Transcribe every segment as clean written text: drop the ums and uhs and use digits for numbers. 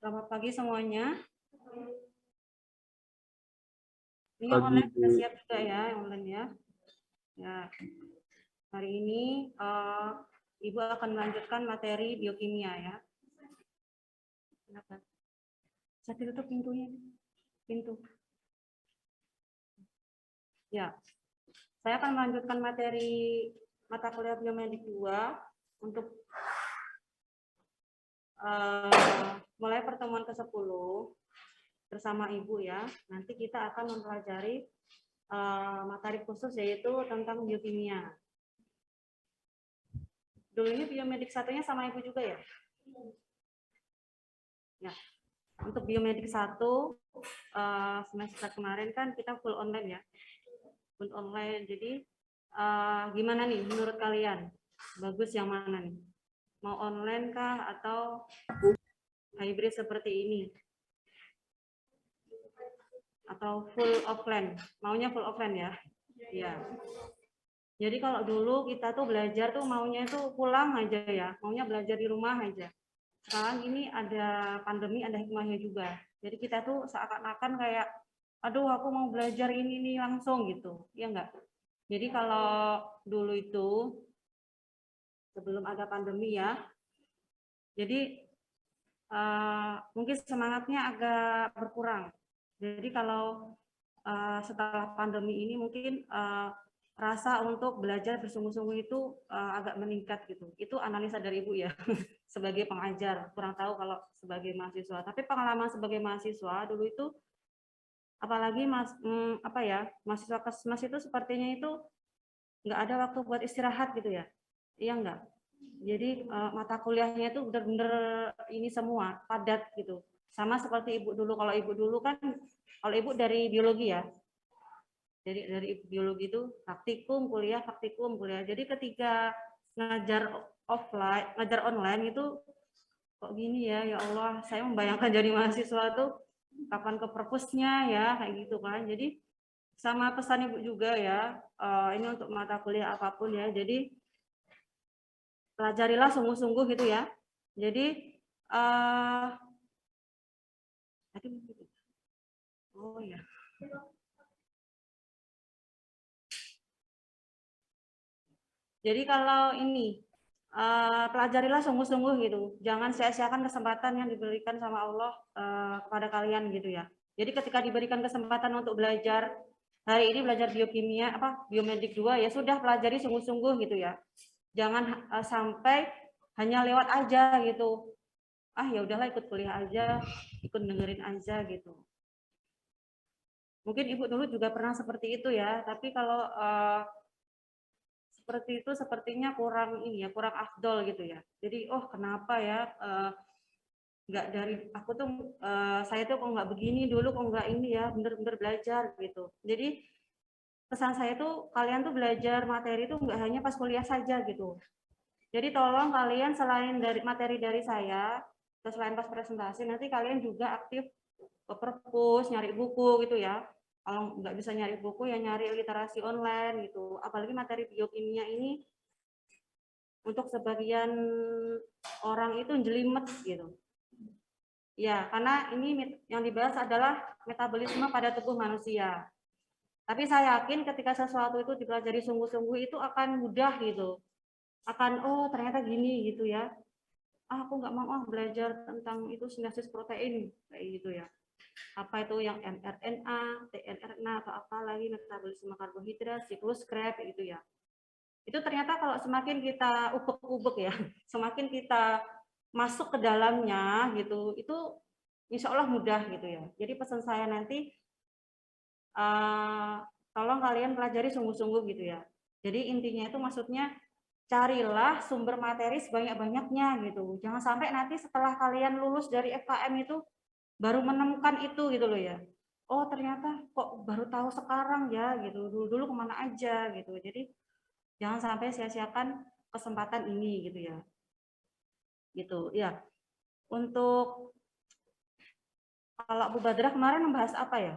Selamat pagi semuanya. Ini yang Pagi, online sudah Bu. siap juga ya, yang online ya. Ya, hari ini Ibu akan melanjutkan materi biokimia ya. Kenapa? Saya tutup pintunya. Pintu. Ya, saya akan melanjutkan materi mata kuliah biomedik 2 untuk mulai pertemuan ke-10 bersama Ibu ya. Nanti kita akan mempelajari materi khusus yaitu tentang biokimia. Dulunya biomedik satunya sama Ibu juga ya? Ya, untuk biomedik 1 semester kemarin kan kita full online ya. Full online. Jadi gimana nih menurut kalian? Bagus yang mana nih? Mau online kah atau hybrid seperti ini? Atau full offline? Maunya full offline ya? Iya. Jadi kalau dulu kita tuh belajar tuh maunya itu pulang aja ya, maunya belajar di rumah aja. Sekarang ini ada pandemi, ada hikmahnya juga. Jadi kita tuh seakan-akan kayak, aduh aku mau belajar ini nih langsung gitu, ya enggak? Jadi kalau dulu itu sebelum ada pandemi ya, jadi mungkin semangatnya agak berkurang. Jadi kalau setelah pandemi ini mungkin rasa untuk belajar bersungguh-sungguh itu agak meningkat gitu. Itu analisa dari Ibu ya, sebagai pengajar. Kurang tahu kalau sebagai mahasiswa. Tapi pengalaman sebagai mahasiswa dulu itu, apalagi mahasiswa Kesmas itu sepertinya itu nggak ada waktu buat istirahat gitu ya. Iya nggak? Jadi mata kuliahnya itu benar-benar ini semua padat gitu. Sama seperti Ibu dulu. Kalau Ibu dulu kan, kalau Ibu dari biologi ya, dari biologi itu praktikum kuliah. Jadi ketika ngajar offline, ngajar online itu kok gini ya, ya Allah, saya membayangkan jadi mahasiswa tuh kapan ke perpusnya ya, kayak gitu kan. Jadi sama pesan Ibu juga ya, ini untuk mata kuliah apapun ya. Jadi pelajarilah sungguh-sungguh gitu ya. Jadi oh ya. Jadi kalau ini pelajarilah sungguh-sungguh gitu. Jangan sia-siakan kesempatan yang diberikan sama Allah kepada kalian gitu ya. Jadi ketika diberikan kesempatan untuk belajar hari ini belajar biokimia biomedik 2 ya sudah pelajari sungguh-sungguh gitu ya. Jangan sampai hanya lewat aja gitu. Ah ya udahlah ikut kuliah aja, ikut dengerin aja gitu. Mungkin Ibu dulu juga pernah seperti itu ya, tapi kalau seperti itu sepertinya kurang ini ya, kurang afdol gitu ya. Jadi oh kenapa ya nggak dari aku tuh saya tuh kok nggak begini dulu, kok nggak ini ya, bener-bener belajar gitu. Jadi pesan saya tuh kalian tuh belajar materi tuh nggak hanya pas kuliah saja gitu. Jadi tolong kalian selain dari materi dari saya, selain pas presentasi, nanti kalian juga aktif ke perpus, nyari buku gitu ya. Kalau nggak bisa nyari buku ya nyari literasi online gitu. Apalagi materi biokimia ini untuk sebagian orang itu jelimet gitu. Ya, karena ini yang dibahas adalah metabolisme pada tubuh manusia. Tapi saya yakin ketika sesuatu itu dipelajari sungguh-sungguh itu akan mudah gitu. Akan, oh ternyata gini gitu ya. Aku nggak mau belajar tentang itu sintesis protein, kayak gitu ya. Apa itu yang mRNA, tRNA, atau apa lagi, metabolisme karbohidrat, siklus Krebs, gitu ya. Itu ternyata kalau semakin kita ubek-ubek ya, semakin kita masuk ke dalamnya gitu, itu insya Allah mudah gitu ya. Jadi pesan saya nanti, tolong kalian pelajari sungguh-sungguh gitu ya. Jadi intinya itu maksudnya carilah sumber materi sebanyak-banyaknya gitu. Jangan sampai nanti setelah kalian lulus dari FKM itu baru menemukan itu gitu loh ya. Oh ternyata kok baru tahu sekarang ya gitu. Dulu kemana aja gitu. Jadi jangan sampai sia-siakan kesempatan ini gitu ya. Gitu ya. Untuk kalau Bu Badra kemarin membahas apa ya?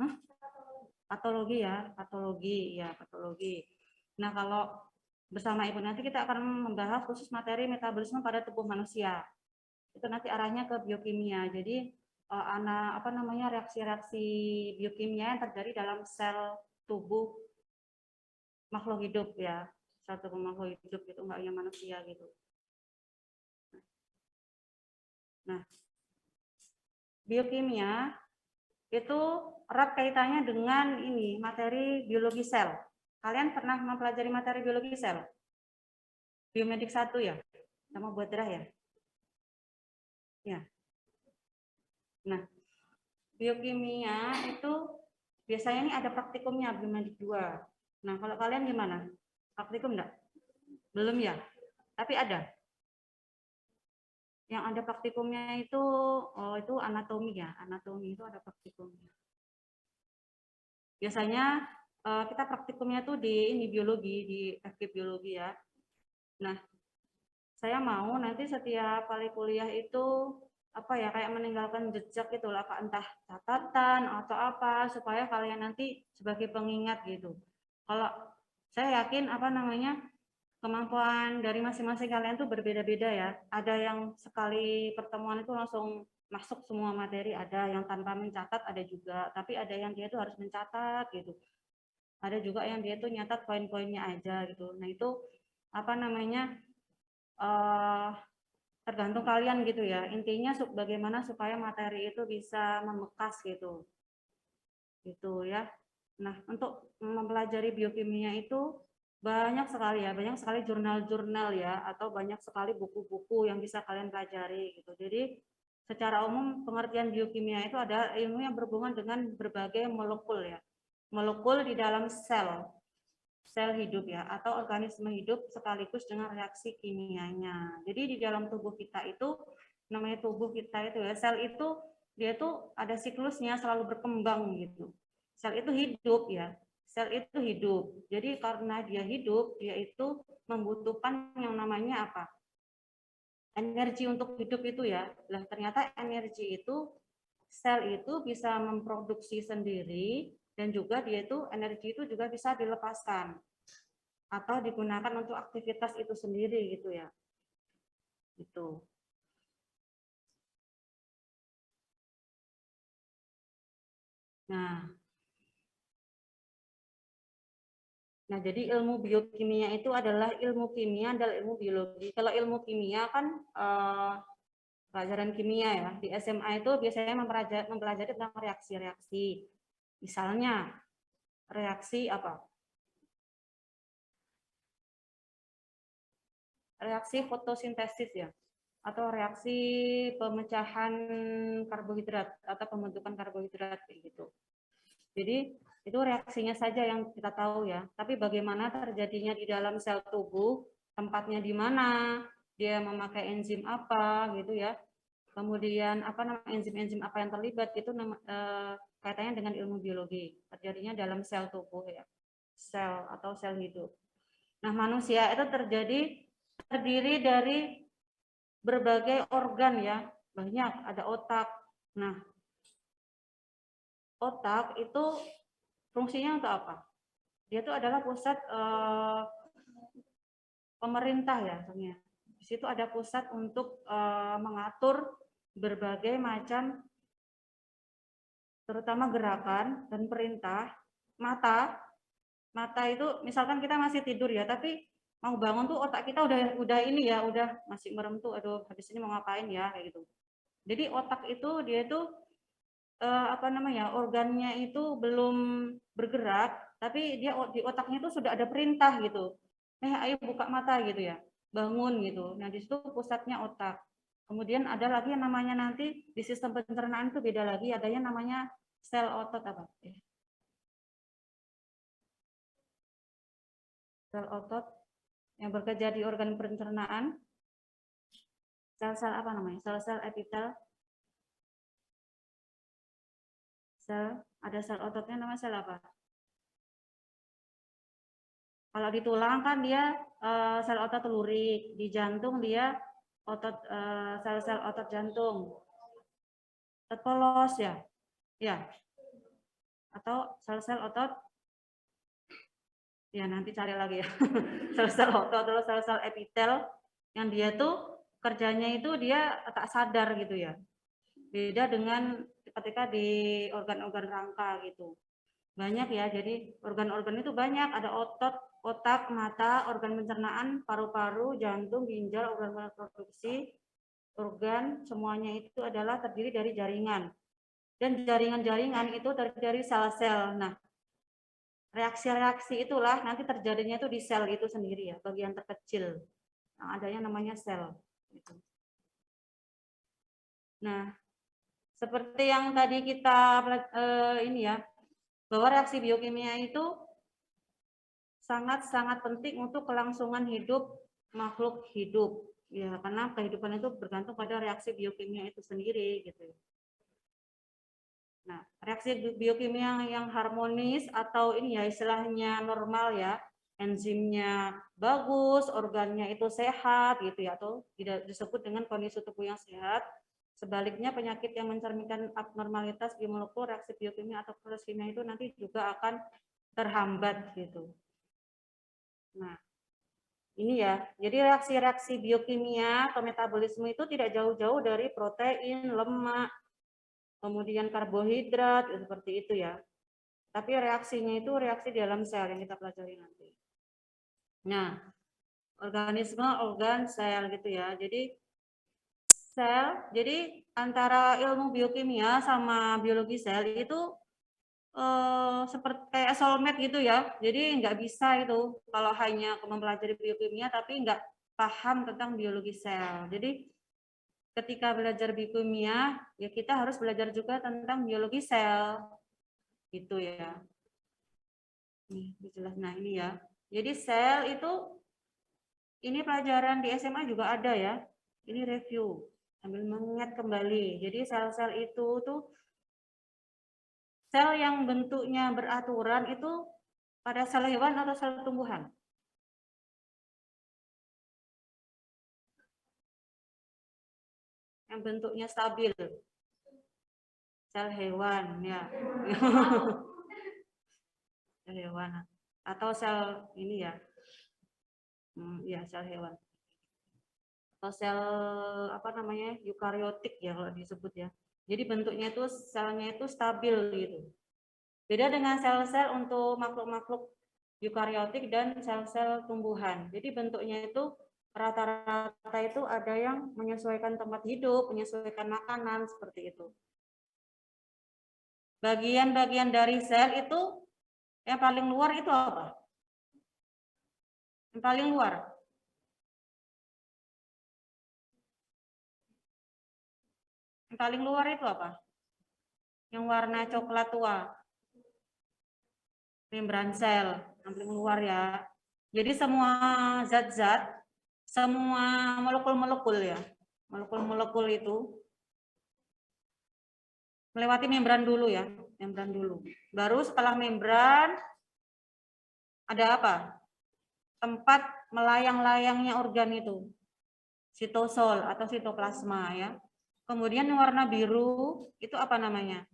Hah? Patologi ya, patologi ya, patologi. Nah, kalau bersama Ibu. Nanti kita akan membahas khusus materi metabolisme pada tubuh manusia. Itu nanti arahnya ke biokimia. Jadi reaksi-reaksi biokimia yang terjadi dalam sel tubuh makhluk hidup ya. Sel tubuh makhluk hidup itu enggak hanya manusia gitu. Nah, biokimia itu erat kaitannya dengan ini materi biologi sel. Kalian pernah mempelajari materi biologi sel? Biomedik 1 ya? Sama buat darah ya? Ya. Nah, biokimia itu biasanya ini ada praktikumnya biomedik 2. Nah, kalau kalian gimana? Praktikum enggak? Belum ya? Tapi ada. Yang ada praktikumnya itu itu anatomi ya. Anatomi itu ada praktikumnya. Biasanya kita praktikumnya tuh di biologi, di FK biologi ya. Nah, saya mau nanti setiap kali kuliah itu kayak meninggalkan jejak gitu lah, entah catatan atau apa supaya kalian nanti sebagai pengingat gitu. Kalau saya yakin kemampuan dari masing-masing kalian tuh berbeda-beda ya. Ada yang sekali pertemuan itu langsung masuk semua materi, ada yang tanpa mencatat, ada juga. Tapi ada yang dia tuh harus mencatat gitu. Ada juga yang dia tuh nyatat poin-poinnya aja gitu. Nah itu tergantung kalian gitu ya. Intinya bagaimana supaya materi itu bisa membekas gitu. Gitu ya. Nah, untuk mempelajari biokimia itu banyak sekali jurnal-jurnal ya, atau banyak sekali buku-buku yang bisa kalian pelajari gitu. Jadi secara umum pengertian biokimia itu ada ilmu yang berhubungan dengan berbagai molekul ya. Molekul di dalam sel hidup ya, atau organisme hidup sekaligus dengan reaksi kimianya. Jadi di dalam tubuh kita itu, namanya tubuh kita itu ya, sel itu dia tuh ada siklusnya, selalu berkembang gitu. Sel itu hidup ya, sel itu hidup. Jadi karena dia hidup, dia itu membutuhkan yang namanya apa? Energi untuk hidup itu ya. Lah ternyata energi itu sel itu bisa memproduksi sendiri, dan juga dia itu energi itu juga bisa dilepaskan atau digunakan untuk aktivitas itu sendiri gitu ya. Gitu. Nah, jadi ilmu biokimia itu adalah ilmu kimia dan ilmu biologi. Kalau ilmu kimia kan pelajaran kimia ya. Di SMA itu biasanya mempelajari tentang reaksi-reaksi. Misalnya reaksi apa? Reaksi fotosintesis ya, atau reaksi pemecahan karbohidrat atau pembentukan karbohidrat gitu. Jadi itu reaksinya saja yang kita tahu ya. Tapi bagaimana terjadinya di dalam sel tubuh, tempatnya di mana, dia memakai enzim apa gitu ya. Kemudian enzim-enzim apa yang terlibat itu kaitannya dengan ilmu biologi. Terjadinya dalam sel tubuh ya. Sel atau sel hidup. Nah, manusia itu terdiri dari berbagai organ ya. Banyak, ada otak. Nah, otak itu fungsinya untuk apa? Dia itu adalah pusat pemerintah ya, sebenarnya. Di situ ada pusat untuk mengatur berbagai macam, terutama gerakan dan perintah. Mata itu, misalkan kita masih tidur ya, tapi mau bangun tuh otak kita udah ini ya, udah masih merem tuh, aduh habis ini mau ngapain ya kayak gitu. Jadi otak itu dia itu organnya itu belum bergerak, tapi dia di otaknya itu sudah ada perintah gitu. Ayo buka mata gitu ya, bangun gitu. Nah di situ pusatnya otak. Kemudian ada lagi yang namanya nanti di sistem pencernaan itu beda lagi, adanya namanya sel otot apa? Sel otot yang bekerja di organ pencernaan. Sel-sel apa namanya? Sel-sel epitel. Ada sel ototnya namanya sel apa? Kalau di tulang kan dia sel otot telurik, di jantung dia sel-sel otot jantung. Otot polos ya? Ya. Atau sel-sel otot Ya nanti cari lagi ya. Sel-sel otot atau sel-sel epitel yang dia tuh kerjanya itu dia tak sadar gitu ya. Beda dengan ketika di organ-organ rangka gitu. Banyak ya, jadi organ-organ itu banyak, ada otot, otak, mata, organ pencernaan, paru-paru, jantung, ginjal, organ reproduksi, organ, semuanya itu adalah terdiri dari jaringan. Dan jaringan-jaringan itu terdiri dari sel-sel. Nah, reaksi-reaksi itulah nanti terjadinya itu di sel itu sendiri ya, bagian terkecil. Nah, adanya namanya sel. Gitu. Nah, seperti yang tadi kita ini ya, bahwa reaksi biokimia itu sangat-sangat penting untuk kelangsungan hidup makhluk hidup. Ya, karena kehidupan itu bergantung pada reaksi biokimia itu sendiri gitu. Nah, reaksi biokimia yang harmonis atau ini ya istilahnya normal ya, enzimnya bagus, organnya itu sehat gitu ya, atau tidak disebut dengan kondisi tubuh yang sehat. Sebaliknya penyakit yang mencerminkan abnormalitas biomolekul, reaksi biokimia atau proses kimia itu nanti juga akan terhambat gitu. Nah, ini ya, jadi reaksi-reaksi biokimia atau metabolisme itu tidak jauh-jauh dari protein, lemak, kemudian karbohidrat, seperti itu ya. Tapi reaksinya itu reaksi di dalam sel yang kita pelajari nanti. Nah, organisme, organ, sel gitu ya. Jadi sel, jadi antara ilmu biokimia sama biologi sel itu seperti kayak soulmate gitu ya. Jadi nggak bisa itu kalau hanya mempelajari biokimia tapi nggak paham tentang biologi sel. Jadi ketika belajar biokimia ya kita harus belajar juga tentang biologi sel gitu ya. Nih, jelas. Nah ini ya. Jadi sel itu ini pelajaran di SMA juga ada ya. Ini review sambil mengingat kembali. Jadi sel-sel itu tuh sel yang bentuknya beraturan itu pada sel hewan atau sel tumbuhan? Yang bentuknya stabil. Sel hewan ya. Sel hewan atau sel ini ya. Ya sel hewan. Atau sel apa namanya? Eukariotik ya kalau disebut ya. Jadi bentuknya itu selnya itu stabil gitu. Beda dengan sel-sel untuk makhluk-makhluk eukariotik dan sel-sel tumbuhan. Jadi bentuknya itu rata-rata itu ada yang menyesuaikan tempat hidup, menyesuaikan makanan, seperti itu. Bagian-bagian dari sel itu yang paling luar itu apa? Yang paling luar. Yang paling luar itu apa? Yang warna coklat tua. Membran sel, yang paling luar ya. Jadi semua zat-zat, semua molekul-molekul ya. Molekul-molekul itu melewati membran dulu ya, membran dulu. Baru setelah membran ada apa? Tempat melayang-layangnya organ itu, sitosol atau sitoplasma ya. Kemudian warna biru itu apa namanya?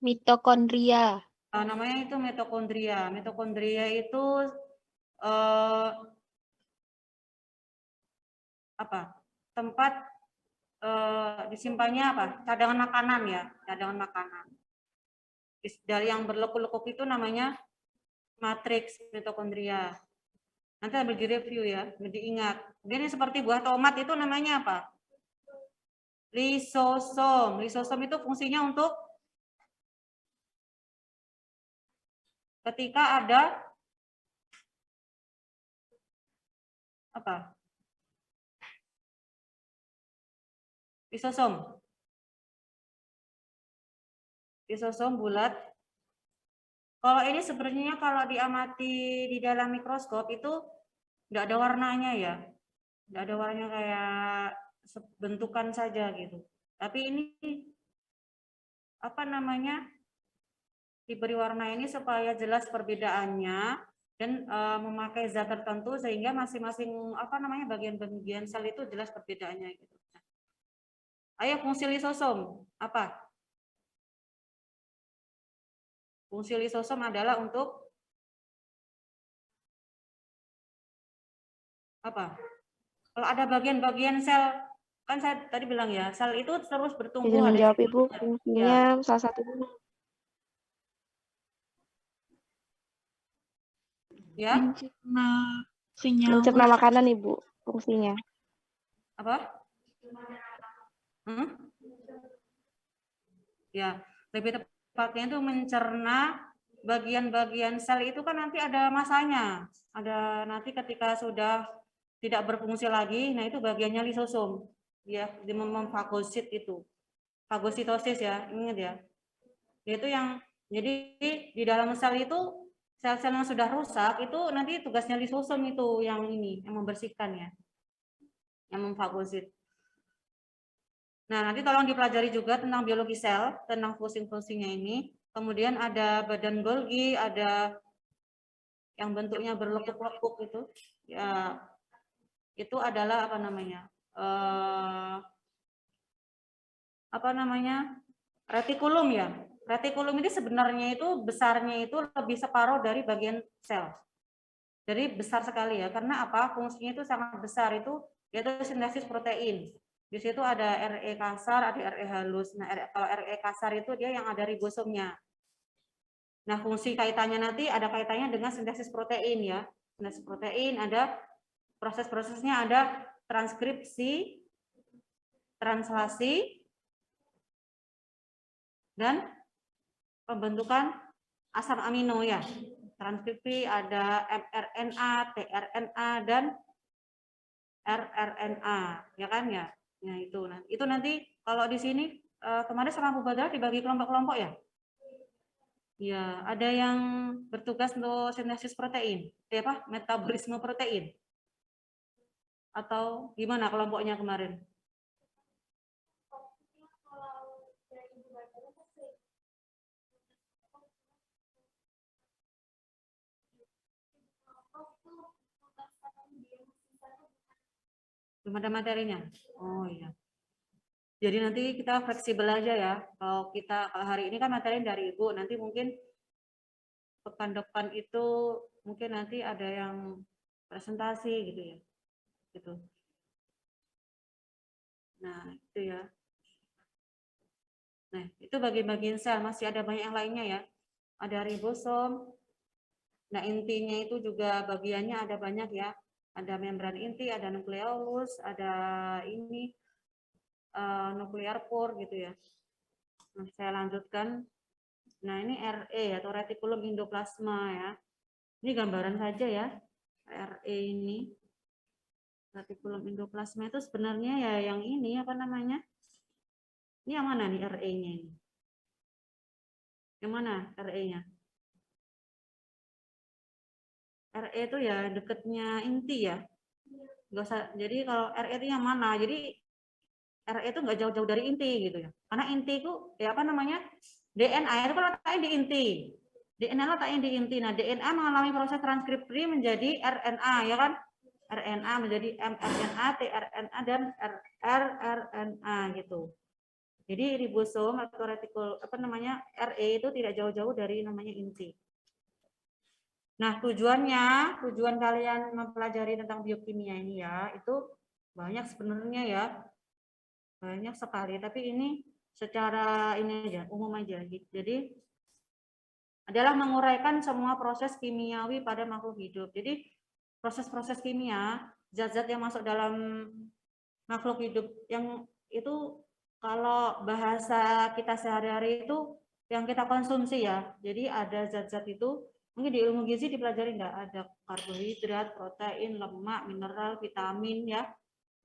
Mitokondria. Namanya itu mitokondria. Mitokondria itu apa? Tempat disimpannya apa? Cadangan makanan ya, cadangan makanan. Dari yang berlekuk-lekuk itu namanya matriks mitokondria. Nanti ambil di review ya, diingat. Kemudian seperti buah tomat itu namanya apa? Lisosom. Lisosom itu fungsinya untuk ketika ada apa? Lisosom. Lisosom bulat. Kalau ini sebenarnya kalau diamati di dalam mikroskop itu nggak ada warnanya ya. Nggak ada warnanya kayak bentukan saja gitu. Tapi ini apa namanya? Diberi warna ini supaya jelas perbedaannya dan memakai zat tertentu sehingga masing-masing apa namanya bagian-bagian sel itu jelas perbedaannya gitu. Ayo fungsi lisosom apa? Fungsi lisosom adalah untuk Apa? Kalau ada bagian-bagian sel, kan saya tadi bilang ya, sel itu terus bertumbuh, Izin ada menjawab Ibu, siklusnya. fungsinya salah satunya Ya, mencerna senyawa. mencerna makanan Ibu, fungsinya. apa? Ya, lebih tepatnya itu mencerna bagian-bagian sel itu kan nanti ada masanya. Ada nanti ketika sudah tidak berfungsi lagi, nah itu bagiannya lisosom. Ya, di memfagosit itu. Fagositosis ya, ingat ya. Yaitu yang jadi di dalam sel itu sel-sel yang sudah rusak itu nanti tugasnya lisosom itu yang ini, yang membersihkan ya. Yang memfagosit. Nah, nanti tolong dipelajari juga tentang biologi sel, tentang fungsi-fungsinya ini. Kemudian ada badan Golgi, ada yang bentuknya berlekuk-lekuk itu. Ya, itu adalah apa namanya? Retikulum ya. Retikulum ini sebenarnya itu besarnya itu lebih separuh dari bagian sel. Jadi besar sekali ya, karena apa? Fungsinya itu sangat besar itu yaitu sintesis protein. Di situ ada RE kasar, ada RE halus. Nah, kalau RE kasar itu dia yang ada ribosomnya. Nah, fungsi kaitannya nanti ada kaitannya dengan sintesis protein ya. Sintesis protein ada proses-prosesnya, ada transkripsi, translasi, dan pembentukan asam amino ya. Transkripsi ada mRNA, tRNA, dan rRNA, ya kan ya? Nah itu nanti kalau di sini kemarin sama Bu Badra dibagi kelompok-kelompok ya. Ya, ada yang bertugas untuk sintesis protein, apa? Metabolisme protein. Atau gimana kelompoknya kemarin? Belum ada materinya. Oh iya. Jadi nanti kita fleksibel aja ya. Kalau hari ini kan materi dari Ibu, nanti mungkin pekan depan itu mungkin nanti ada yang presentasi gitu ya. Gitu. Nah, itu ya. Nah, itu bagian-bagian sel, masih ada banyak yang lainnya ya. Ada ribosom. Nah, intinya itu juga bagiannya ada banyak ya. Ada membran inti, ada nukleolus, ada ini nuklear pore gitu ya. Nah, saya lanjutkan. Nah, ini RE atau retikulum endoplasma ya. Ini gambaran saja ya. RE ini. Retikulum endoplasma itu sebenarnya ya yang ini apa namanya? Ini yang mana nih RE-nya ini? Yang mana RE-nya? RE itu ya dekatnya inti ya. Nggak usah, jadi kalau RE itu yang mana? Jadi RE itu nggak jauh-jauh dari inti gitu ya. Karena inti itu ya apa namanya? DNA itu kan letaknya di inti. DNA letaknya di inti. Nah, DNA mengalami proses transkripsi menjadi RNA ya kan? RNA menjadi mRNA, tRNA, dan rRNA gitu. Jadi ribosom atau retikul apa namanya RE itu tidak jauh-jauh dari namanya inti. Nah, tujuan kalian mempelajari tentang biokimia ini ya, itu banyak sebenarnya ya. Banyak sekali, tapi ini secara ini aja, umum aja. Jadi adalah menguraikan semua proses kimiawi pada makhluk hidup. Jadi proses-proses kimia, zat-zat yang masuk dalam makhluk hidup yang itu kalau bahasa kita sehari-hari itu yang kita konsumsi ya. Jadi ada zat-zat itu mungkin di ilmu gizi dipelajari enggak, ada karbohidrat, protein, lemak, mineral, vitamin ya.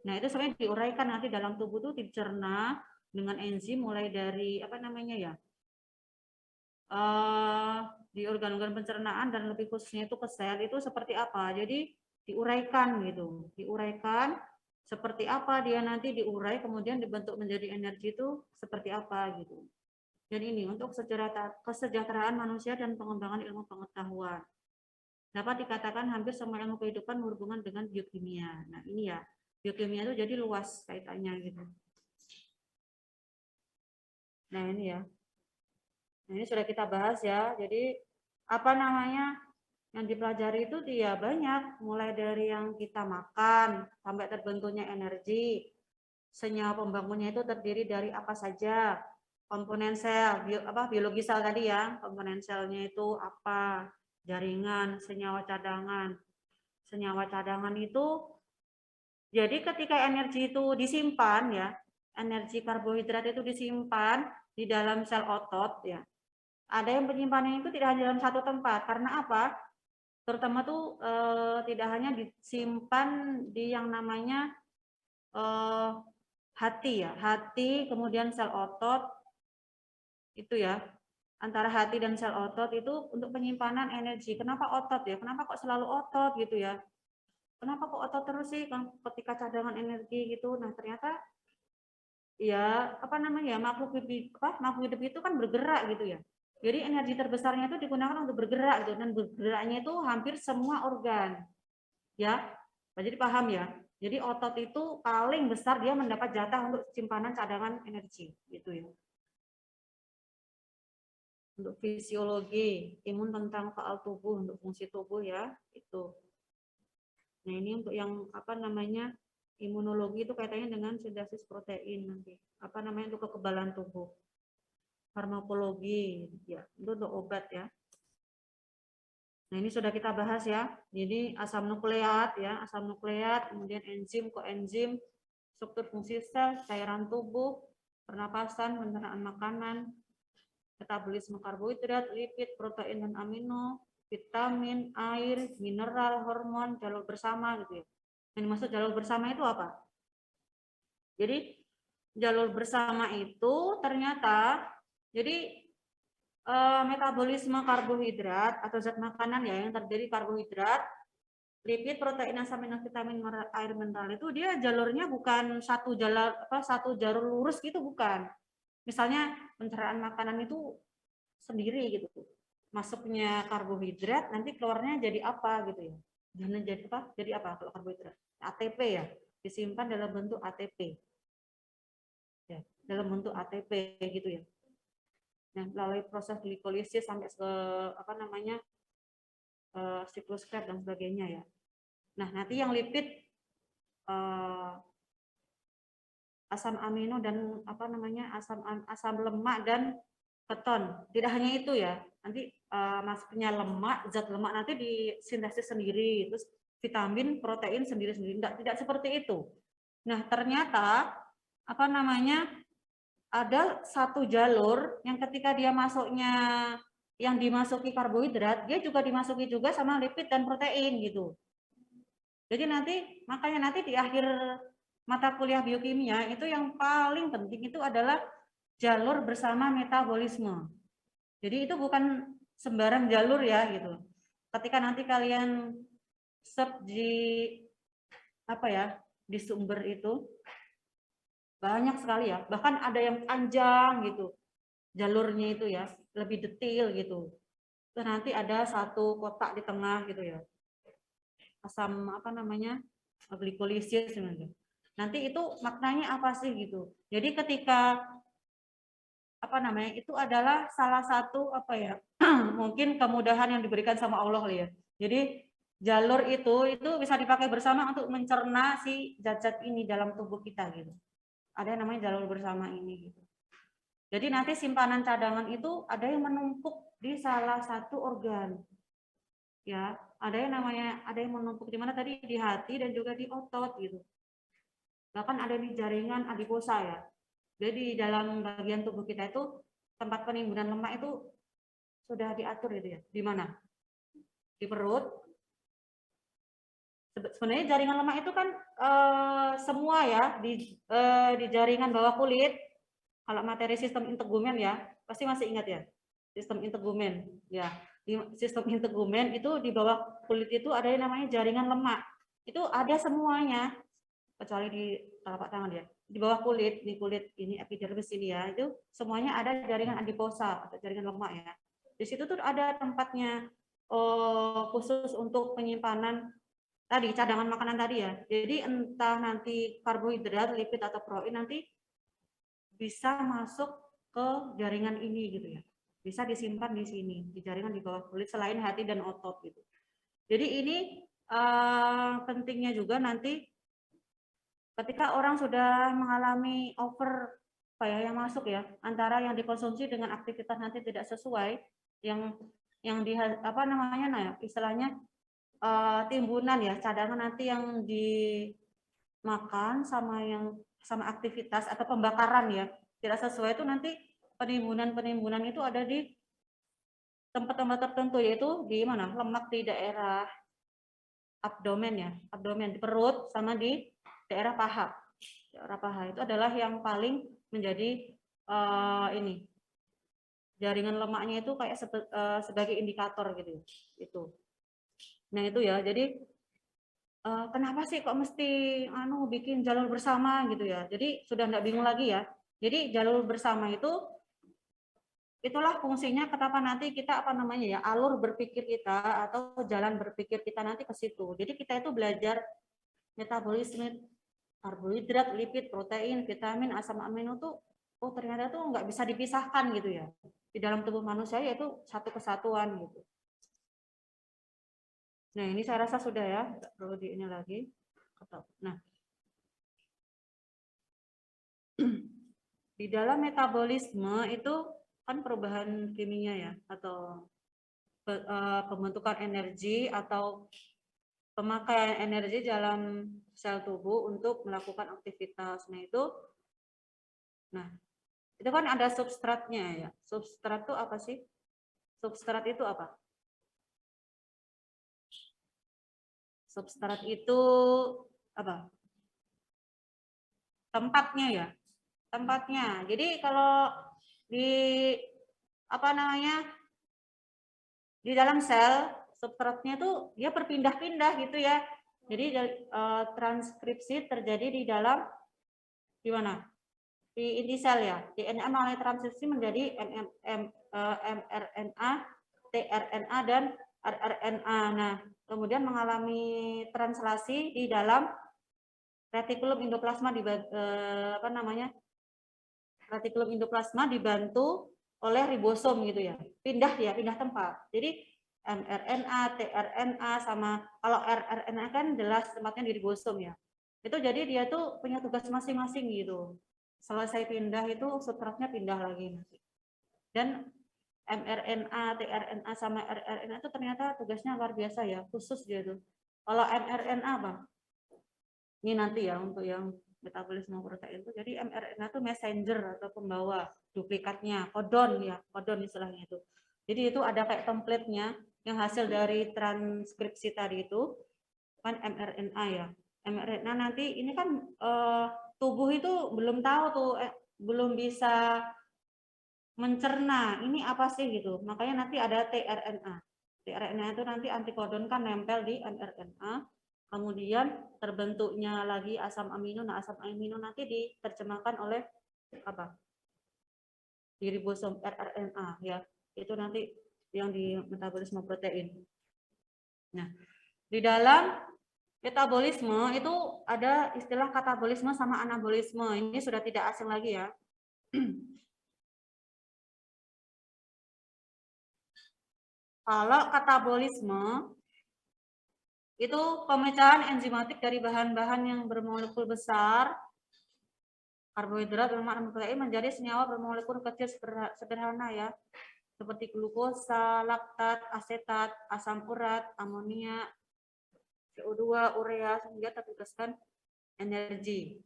Nah, itu sebenarnya diuraikan nanti dalam tubuh itu dicerna dengan enzim mulai dari apa namanya ya? Di organ-organ pencernaan dan lebih khususnya itu ke sel itu seperti apa. Jadi diuraikan gitu. Diuraikan seperti apa dia nanti diurai kemudian dibentuk menjadi energi itu seperti apa gitu. Dan ini untuk kesejahteraan manusia dan pengembangan ilmu pengetahuan. Dapat dikatakan hampir semua ilmu kehidupan berhubungan dengan biokimia. Nah, ini ya. Biokimia itu jadi luas kaitannya gitu. Nah, ini ya. Nah, ini sudah kita bahas ya. Jadi apa namanya? Yang dipelajari itu dia banyak, mulai dari yang kita makan sampai terbentuknya energi. Senyawa pembangunnya itu terdiri dari apa saja? Komponen sel, biologi sel tadi ya. Komponen selnya itu apa? Jaringan, senyawa cadangan. Senyawa cadangan itu jadi ketika energi itu disimpan ya, energi karbohidrat itu disimpan di dalam sel otot ya. Ada yang penyimpanannya itu tidak hanya dalam satu tempat. Karena apa? Terutama tuh tidak hanya disimpan di yang namanya hati ya, hati kemudian sel otot itu ya, antara hati dan sel otot itu untuk penyimpanan energi. Kenapa otot ya? Kenapa kok selalu otot gitu ya? Kenapa kok otot terus sih ketika cadangan energi gitu? Nah ternyata ya apa namanya makhluk hidup itu kan bergerak gitu ya. Jadi energi terbesarnya itu digunakan untuk bergerak gitu, dan bergeraknya itu hampir semua organ ya. Jadi paham ya. Jadi otot itu paling besar dia mendapat jatah untuk simpanan cadangan energi gitu ya. Untuk fisiologi, imun tentang faal tubuh, untuk fungsi tubuh ya, itu. Nah, ini untuk yang apa namanya? Imunologi itu kaitannya dengan sintesis protein nanti. Apa namanya untuk kekebalan tubuh. Farmakologi ya, itu untuk obat ya. Nah, ini sudah kita bahas ya. Jadi asam nukleat ya, asam nukleat, kemudian enzim, koenzim, struktur fungsi sel, cairan tubuh, pernapasan, pencernaan makanan, metabolisme karbohidrat, lipid, protein dan amino, vitamin, air, mineral, hormon, jalur bersama gitu ya. Yang dimaksud jalur bersama itu apa? Jadi jalur bersama itu ternyata jadi metabolisme karbohidrat atau zat makanan ya yang terjadi karbohidrat, lipid, protein, asam amino, vitamin, air, mineral itu dia jalurnya bukan satu jalur lurus gitu bukan. Misalnya pencernaan makanan itu sendiri gitu. Masuknya karbohidrat nanti keluarnya jadi apa gitu ya. Jangan jadi apa? Jadi apa kalau karbohidrat? ATP ya. Disimpan dalam bentuk ATP. Ya, dalam bentuk ATP gitu ya. Nah, melalui proses glikolisis sampai ke apa namanya? Siklus Krebs dan sebagainya ya. Nah, nanti yang lipid asam amino dan apa namanya? asam lemak dan keton. Tidak hanya itu ya. Nanti masuknya lemak, zat lemak nanti disintesis sendiri, terus vitamin, protein sendiri-sendiri. Tidak seperti itu. Nah, ternyata apa namanya? Ada satu jalur yang ketika dia masuknya yang dimasuki karbohidrat, dia juga dimasuki juga sama lipid dan protein gitu. Jadi makanya nanti di akhir mata kuliah biokimia itu yang paling penting itu adalah jalur bersama metabolisme. Jadi itu bukan sembarang jalur ya gitu. Ketika nanti kalian search di apa ya di sumber itu banyak sekali ya. Bahkan ada yang panjang gitu jalurnya itu ya, lebih detail gitu. Terus nanti ada satu kotak di tengah gitu ya. Asam apa namanya? Glikolisis gitu. Nanti itu maknanya apa sih gitu. Jadi ketika apa namanya itu adalah salah satu apa ya mungkin kemudahan yang diberikan sama Allah ya. Jadi jalur itu bisa dipakai bersama untuk mencerna si zat-zat ini dalam tubuh kita gitu. Ada yang namanya jalur bersama ini gitu. Jadi nanti simpanan cadangan itu ada yang menumpuk di salah satu organ. Ya, ada yang menumpuk di mana tadi di hati dan juga di otot gitu. Bahkan ada di jaringan adiposa ya. Jadi di dalam bagian tubuh kita itu tempat penimbunan lemak itu sudah diatur gitu ya. Di mana? Di perut. Sebenarnya jaringan lemak itu kan semua ya di jaringan bawah kulit. Kalau materi sistem integumen ya, pasti masih ingat ya. Sistem integumen ya. Di sistem integumen itu di bawah kulit itu ada yang namanya jaringan lemak. Itu ada semuanya kecuali di telapak tangan ya. Di bawah kulit, di kulit ini epidermis ini ya, itu semuanya ada jaringan adiposa atau jaringan lemak ya. Di situ tuh ada tempatnya khusus untuk penyimpanan tadi cadangan makanan tadi ya. Jadi entah nanti karbohidrat, lipid atau protein nanti bisa masuk ke jaringan ini gitu ya. Bisa disimpan di sini, di jaringan di bawah kulit selain hati dan otot gitu. Jadi ini pentingnya juga nanti ketika orang sudah mengalami over apa ya yang masuk ya antara yang dikonsumsi dengan aktivitas nanti tidak sesuai yang di apa namanya nah istilahnya timbunan ya cadangan nanti yang dimakan sama aktivitas atau pembakaran ya tidak sesuai itu nanti penimbunan itu ada di tempat-tempat tertentu yaitu di mana lemak di daerah abdomen ya abdomen di perut sama di daerah paha. Daerah paha itu adalah yang paling menjadi ini jaringan lemaknya itu kayak sebagai indikator gitu itu. Nah itu ya jadi kenapa sih kok mesti bikin jalur bersama gitu ya. Jadi sudah enggak bingung lagi ya. Jadi jalur bersama itu itulah fungsinya kenapa nanti kita apa namanya ya alur berpikir kita atau jalan berpikir kita nanti ke situ. Jadi kita itu belajar metabolisme karbohidrat, lipid, protein, vitamin, asam amino tuh oh ternyata tuh nggak bisa dipisahkan gitu ya di dalam tubuh manusia yaitu satu kesatuan gitu. Nah ini saya rasa sudah ya nggak perlu di ini lagi. Nah di dalam metabolisme itu kan perubahan kimia ya atau pembentukan energi atau pemakaian energi dalam sel tubuh untuk melakukan aktivitas. Nah itu kan ada substratnya ya. Substrat itu apa sih? Substrat itu apa? Substrat itu apa? Tempatnya ya. Tempatnya. Jadi kalau di apa namanya? Di dalam sel substratnya tuh dia berpindah-pindah gitu ya. Jadi transkripsi terjadi di dalam di mana? Di inti sel ya. DNA melalui transkripsi menjadi mRNA, tRNA dan rRNA. Nah, kemudian mengalami translasi di dalam retikulum endoplasma apa namanya? Retikulum endoplasma dibantu oleh ribosom gitu ya. Pindah tempat. Jadi mRNA, tRNA sama kalau rRNA kan jelas tempatnya di ribosom ya. Itu jadi dia tuh punya tugas masing-masing gitu. Selesai pindah itu substratnya pindah lagi. Dan mRNA, tRNA sama rRNA itu ternyata tugasnya luar biasa ya, khusus dia tuh. Kalau mRNA apa? Ini nanti ya untuk yang metabolisme protein itu. Jadi mRNA itu messenger atau pembawa duplikatnya, kodon ya, kodon istilahnya itu. Jadi itu ada kayak template-nya yang hasil dari transkripsi tadi itu kan mRNA ya. mRNA nanti ini kan tubuh itu belum tahu tuh belum bisa mencerna ini apa sih gitu. Makanya nanti ada tRNA. tRNA itu nanti antikodon kan nempel di mRNA. Kemudian terbentuknya lagi asam amino. Nah, asam amino nanti diterjemahkan oleh apa? Di ribosom rRNA ya. Itu nanti yang di metabolisme protein. Nah, di dalam metabolisme itu ada istilah katabolisme sama anabolisme. Ini sudah tidak asing lagi ya. Kalau katabolisme itu pemecahan enzimatik dari bahan-bahan yang bermolekul besar, karbohidrat, lemak, dan protein menjadi senyawa bermolekul kecil sederhana ya, seperti glukosa, laktat, asetat, asam urat, amonia, CO2, urea, sehingga tertugaskan energi.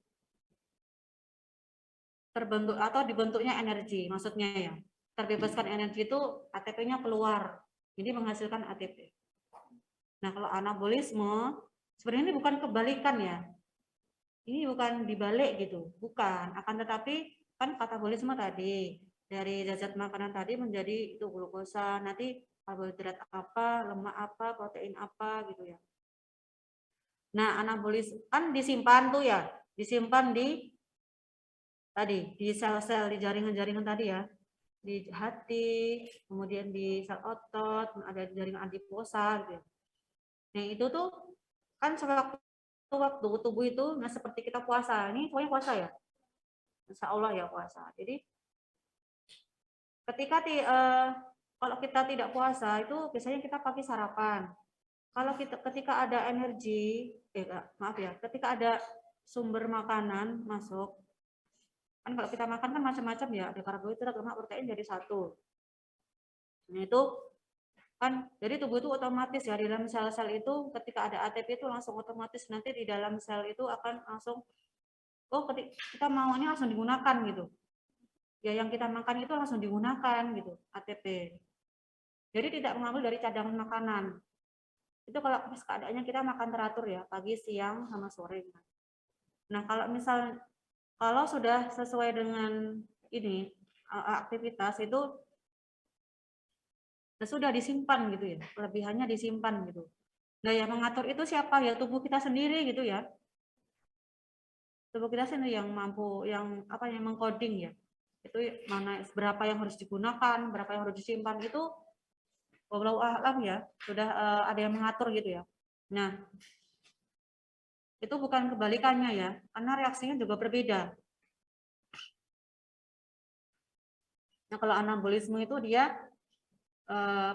Terbentuk atau dibentuknya energi, maksudnya ya. Terbebaskan energi itu ATP-nya keluar, jadi menghasilkan ATP. Nah, kalau anabolisme, sebenarnya ini bukan kebalikan ya. Ini bukan dibalik gitu, bukan. Akan tetapi kan katabolisme tadi, dari zat makanan tadi menjadi itu glukosa, nanti karbohidrat apa, lemak apa, protein apa gitu ya. Nah, anabolisme kan disimpan tuh ya, disimpan di tadi, di sel-sel, di jaringan-jaringan tadi ya. Di hati, kemudian di sel otot, ada jaringan adiposa gitu ya. Nah itu tuh kan waktu tubuh itu, nah seperti kita puasa, ini pokoknya puasa ya, insya Allah ya puasa. Jadi ketika kalau kita tidak puasa itu biasanya kita pagi sarapan, kalau kita ketika ada energi, maaf ya, ketika ada sumber makanan masuk, kan kalau kita makan kan macam-macam ya, ada karbohidrat, lemak, protein jadi satu. Nah itu kan, jadi tubuh itu otomatis ya, di dalam sel-sel itu ketika ada ATP itu langsung otomatis nanti di dalam sel itu akan langsung, oh ketika kita maunya langsung digunakan gitu. Ya yang kita makan itu langsung digunakan gitu, ATP. Jadi tidak mengambil dari cadangan makanan. Itu kalau pas keadaannya kita makan teratur ya, pagi, siang, sama sore. Nah, kalau sudah sesuai dengan ini aktivitas itu sudah disimpan gitu ya, kelebihannya disimpan gitu. Nah, yang mengatur itu siapa ya? Tubuh kita sendiri gitu ya. Tubuh kita sendiri yang mampu, yang apa yang mengcoding ya. Itu mana berapa yang harus digunakan, berapa yang harus disimpan itu wallahu a'lam ya, sudah ada yang mengatur gitu ya. Nah, itu bukan kebalikannya ya, karena reaksinya juga berbeda. Nah, kalau anabolisme itu dia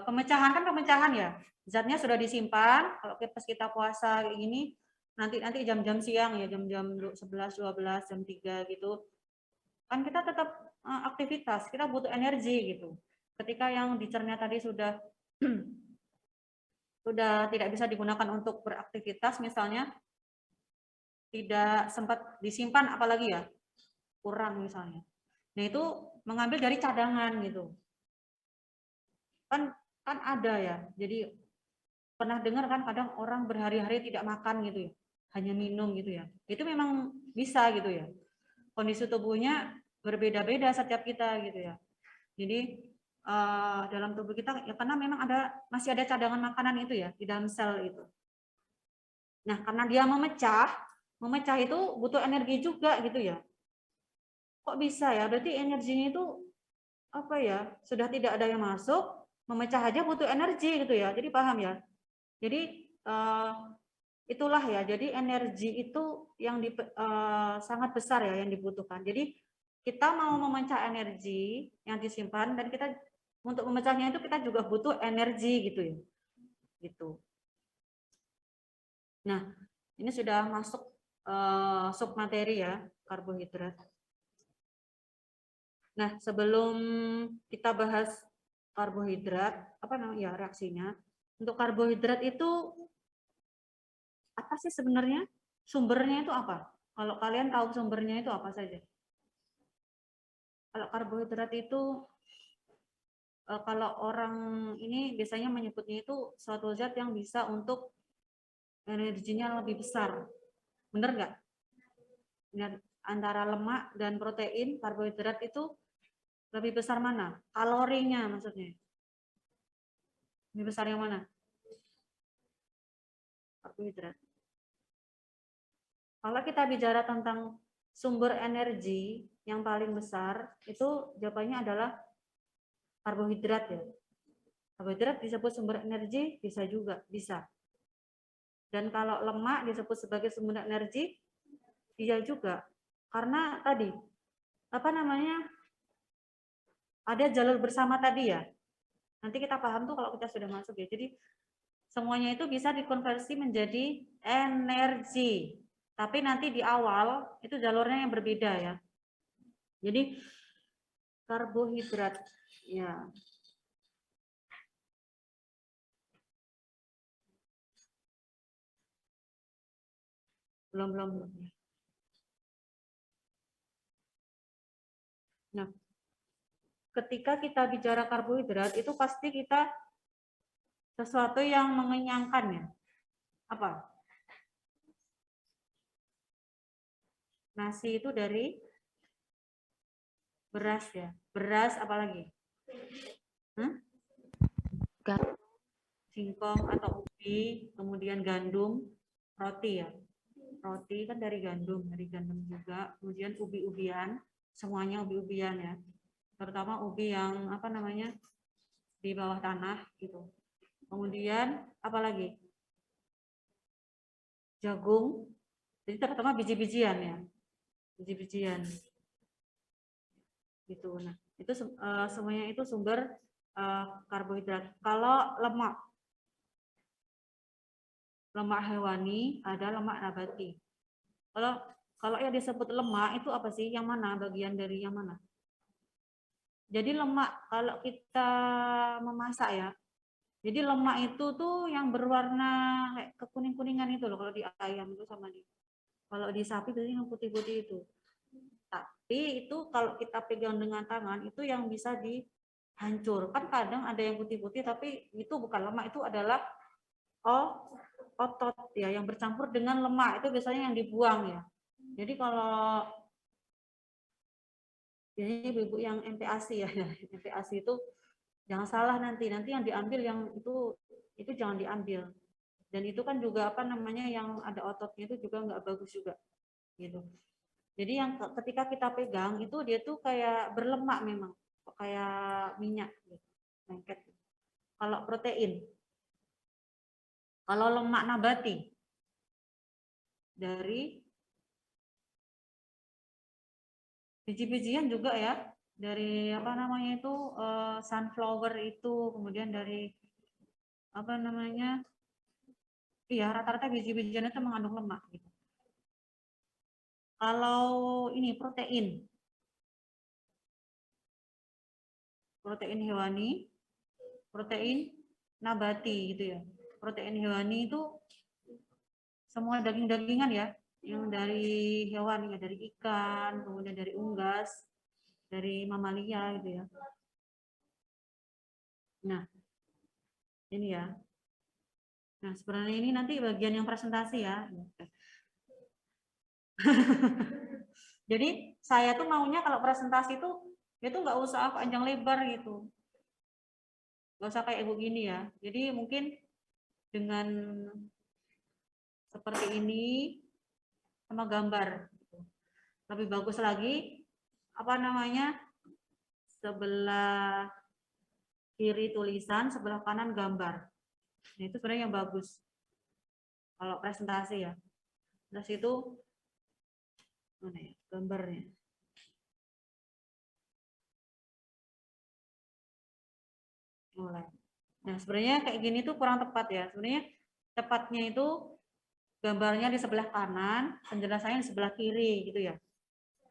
pemecahan kan pemecahan ya, zatnya sudah disimpan. Kalau pas kita puasa kayak gini, nanti jam-jam siang ya, jam-jam 11, 12, jam 3 gitu, kan kita tetap aktivitas, kita butuh energi gitu. Ketika yang dicerna tadi sudah sudah tidak bisa digunakan untuk beraktivitas, misalnya tidak sempat disimpan, apalagi ya kurang misalnya. Nah itu mengambil dari cadangan gitu. Kan ada ya. Jadi pernah dengar kan kadang orang berhari-hari tidak makan gitu ya, hanya minum gitu ya. Itu memang bisa gitu ya. Kondisi tubuhnya berbeda-beda setiap kita gitu ya. Jadi dalam tubuh kita ya karena memang masih ada cadangan makanan itu ya di dalam sel itu. Nah, karena dia memecah itu butuh energi juga gitu ya. Kok bisa ya? Berarti energinya itu apa ya? Sudah tidak ada yang masuk, memecah aja butuh energi gitu ya. Jadi paham ya? Jadi itulah ya. Jadi energi itu yang sangat besar ya yang dibutuhkan. Jadi kita mau memecah energi yang disimpan dan kita untuk memecahnya itu kita juga butuh energi gitu ya. Gitu. Nah, ini sudah masuk submateri ya, karbohidrat. Nah, sebelum kita bahas karbohidrat, apa namanya ya reaksinya? Untuk karbohidrat itu apa sih sebenarnya? Sumbernya itu apa? Kalau kalian tahu sumbernya itu apa saja? Kalau karbohidrat itu kalau orang ini biasanya menyebutnya itu suatu zat yang bisa untuk energinya lebih besar. Benar nggak? Antara lemak dan protein, karbohidrat itu lebih besar mana? Kalorinya maksudnya. Lebih besar yang mana? Karbohidrat. Kalau kita bicara tentang sumber energi yang paling besar, itu jawabannya adalah karbohidrat ya. Karbohidrat disebut sumber energi, bisa juga, bisa. Dan kalau lemak disebut sebagai sumber energi, iya juga. Karena tadi, apa namanya, ada jalur bersama tadi ya. Nanti kita paham tuh kalau kita sudah masuk ya. Jadi semuanya itu bisa dikonversi menjadi energi. Tapi nanti di awal itu jalurnya yang berbeda ya. Jadi karbohidrat ya. Belum. Nah, ketika kita bicara karbohidrat itu pasti kita sesuatu yang mengenyangkan ya. Apa? Nasi itu dari beras ya. Beras apalagi? Singkong atau ubi, kemudian gandum, roti ya. Roti kan dari gandum juga. Kemudian ubi-ubian, semuanya ubi-ubian ya. Terutama ubi yang apa namanya di bawah tanah gitu. Kemudian apalagi? Jagung. Jadi terutama biji-bijian ya. Biji-bijian. Gitu. Nah, itu semuanya itu sumber karbohidrat. Kalau lemak lemak hewani, ada lemak nabati. Kalau yang disebut lemak itu apa sih? Yang mana? Bagian dari yang mana? Jadi lemak kalau kita memasak ya. Jadi lemak itu tuh yang berwarna kayak kekuning-kuningan itu loh kalau di ayam itu sama di. Kalau di sapi itu yang putih-putih itu. Tapi itu kalau kita pegang dengan tangan itu yang bisa dihancur. Kan kadang ada yang putih-putih tapi itu bukan lemak, itu adalah otot ya yang bercampur dengan lemak, itu biasanya yang dibuang ya. Jadi kalau ini ibu-ibu yang MPASI ya, MPASI itu jangan salah nanti yang diambil yang itu jangan diambil. Dan itu kan juga apa namanya yang ada ototnya itu juga nggak bagus juga gitu. Jadi yang ketika kita pegang itu dia tuh kayak berlemak memang, kayak minyak gitu, lengket. Kalau protein, kalau lemak nabati dari biji-bijian juga ya, dari apa namanya itu sunflower itu, kemudian dari apa namanya, iya rata-rata biji-bijian itu mengandung lemak gitu. Kalau ini protein hewani, protein nabati gitu ya. Protein hewani itu semua daging-dagingan ya, yang dari hewan ya, dari ikan, kemudian dari unggas, dari mamalia gitu ya. Nah, ini ya. Nah, sebenarnya ini nanti bagian yang presentasi ya. Jadi saya tuh maunya kalau presentasi itu nggak usah panjang lebar gitu. Nggak usah kayak begini ya. Jadi mungkin dengan seperti ini sama gambar. Lebih bagus lagi, apa namanya, sebelah kiri tulisan, sebelah kanan gambar. Nah, itu sebenarnya yang bagus kalau presentasi ya. Terus itu mana ya gambarnya? Mulai. Nah, sebenarnya kayak gini tuh kurang tepat ya. Sebenarnya tepatnya itu gambarnya di sebelah kanan, penjelasannya di sebelah kiri gitu ya.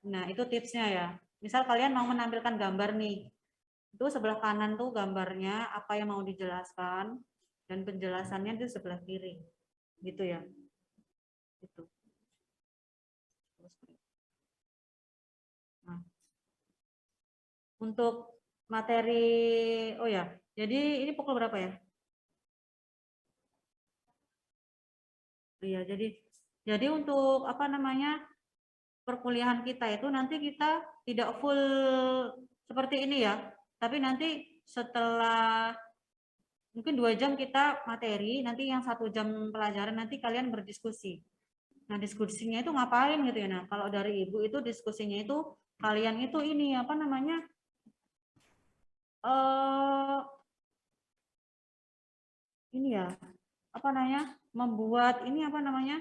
Nah, itu tipsnya ya. Misal kalian mau menampilkan gambar nih, itu sebelah kanan tuh gambarnya apa yang mau dijelaskan dan penjelasannya di sebelah kiri gitu ya. Gitu. Nah, untuk materi, oh ya, jadi ini pukul berapa ya? Iya, jadi untuk apa namanya perkuliahan kita itu nanti kita tidak full seperti ini ya, tapi nanti setelah mungkin 2 jam kita materi, nanti yang 1 jam pelajaran nanti kalian berdiskusi. Nah, diskusinya itu ngapain gitu ya? Nah, kalau dari ibu itu diskusinya itu kalian itu ini apa namanya ini ya apa namanya membuat ini apa namanya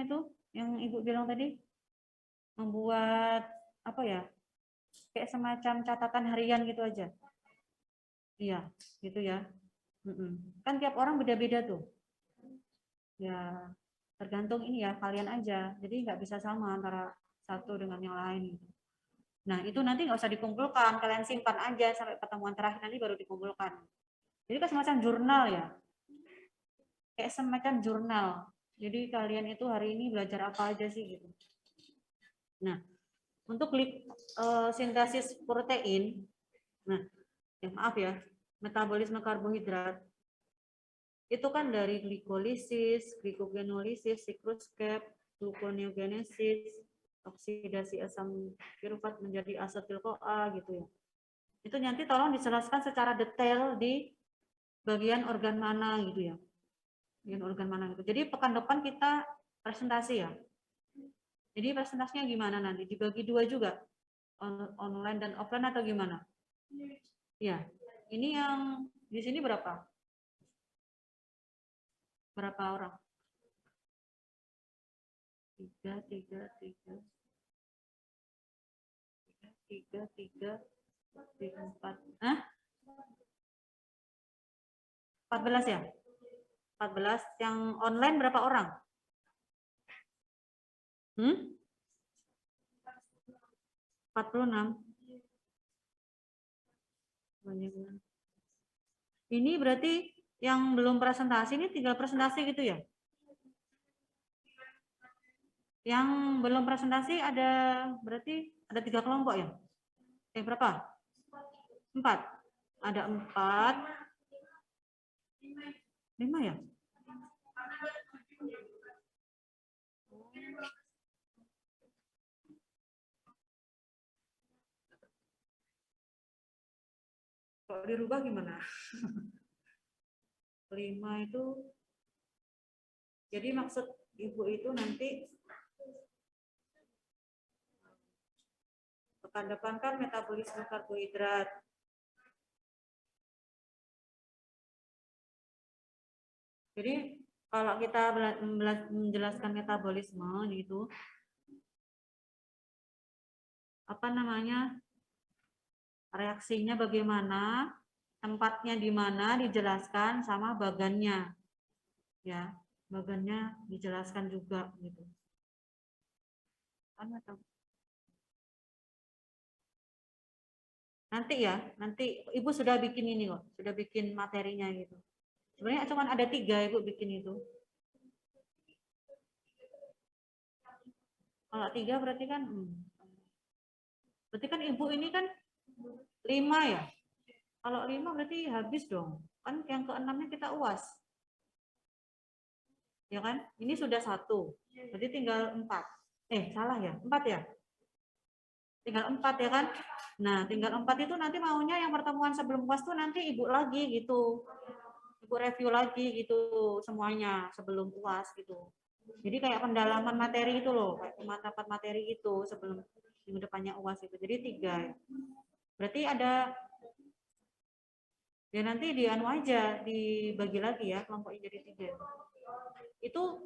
itu yang ibu bilang tadi, membuat apa ya kayak semacam catatan harian gitu aja. Iya, gitu ya. Kan tiap orang beda-beda tuh. Ya, tergantung ini ya kalian aja. Jadi nggak bisa sama antara satu dengan yang lain. Gitu. Nah, itu nanti nggak usah dikumpulkan. Kalian simpan aja sampai pertemuan terakhir nanti baru dikumpulkan. Jadi kan semacam jurnal ya. Kayak semacam jurnal. Jadi kalian itu hari ini belajar apa aja sih gitu. Nah, untuk sintesis protein, nah, ya maaf ya, metabolisme karbohidrat itu kan dari glikolisis, glikogenolisis, siklus Krebs, gluconeogenesis, oksidasi asam pirufat menjadi asetil-CoA gitu ya. Itu nanti tolong dijelaskan secara detail di bagian organ mana gitu ya. Bagian organ mana gitu. Jadi pekan depan kita presentasi ya. Jadi presentasinya gimana nanti? Dibagi 2 juga? Online dan offline atau gimana? Ya. Ini yang di sini berapa? Berapa orang? 3, 4. Hah? 14 ya? 14. Yang online berapa orang? 46. Ini berarti yang belum presentasi ini 3 presentasi gitu ya? Yang belum presentasi ada berarti ada 3 kelompok ya? Berapa? 4. Ada 4. 5 ya? Kalau dirubah gimana? 5 itu, jadi maksud Ibu itu nanti pekan depan kan metabolisme karbohidrat. Jadi kalau kita menjelaskan metabolisme itu apa namanya? Reaksinya bagaimana, tempatnya di mana dijelaskan sama bagannya. Ya, bagannya dijelaskan juga gitu. Nanti ya, nanti Ibu sudah bikin ini kok, sudah bikin materinya gitu. Sebenarnya cuma ada 3 Ibu bikin itu. Kalau 3 berarti kan, berarti kan Ibu ini kan 5 ya. Kalau 5 berarti habis dong. Kan yang ke-6-nya kita UAS. Ya kan? Ini sudah 1. Berarti tinggal 4. Salah ya? 4 ya? Tinggal 4 ya kan? Nah, tinggal 4 itu nanti maunya yang pertemuan sebelum UAS tuh nanti Ibu lagi gitu. Ibu review lagi gitu semuanya sebelum UAS gitu. Jadi kayak pendalaman materi itu loh, kayak pemantapan materi itu sebelum minggu depannya UAS itu. Jadi 3. Berarti ada ya nanti di anu aja dibagi lagi ya kelompoknya jadi 3. Itu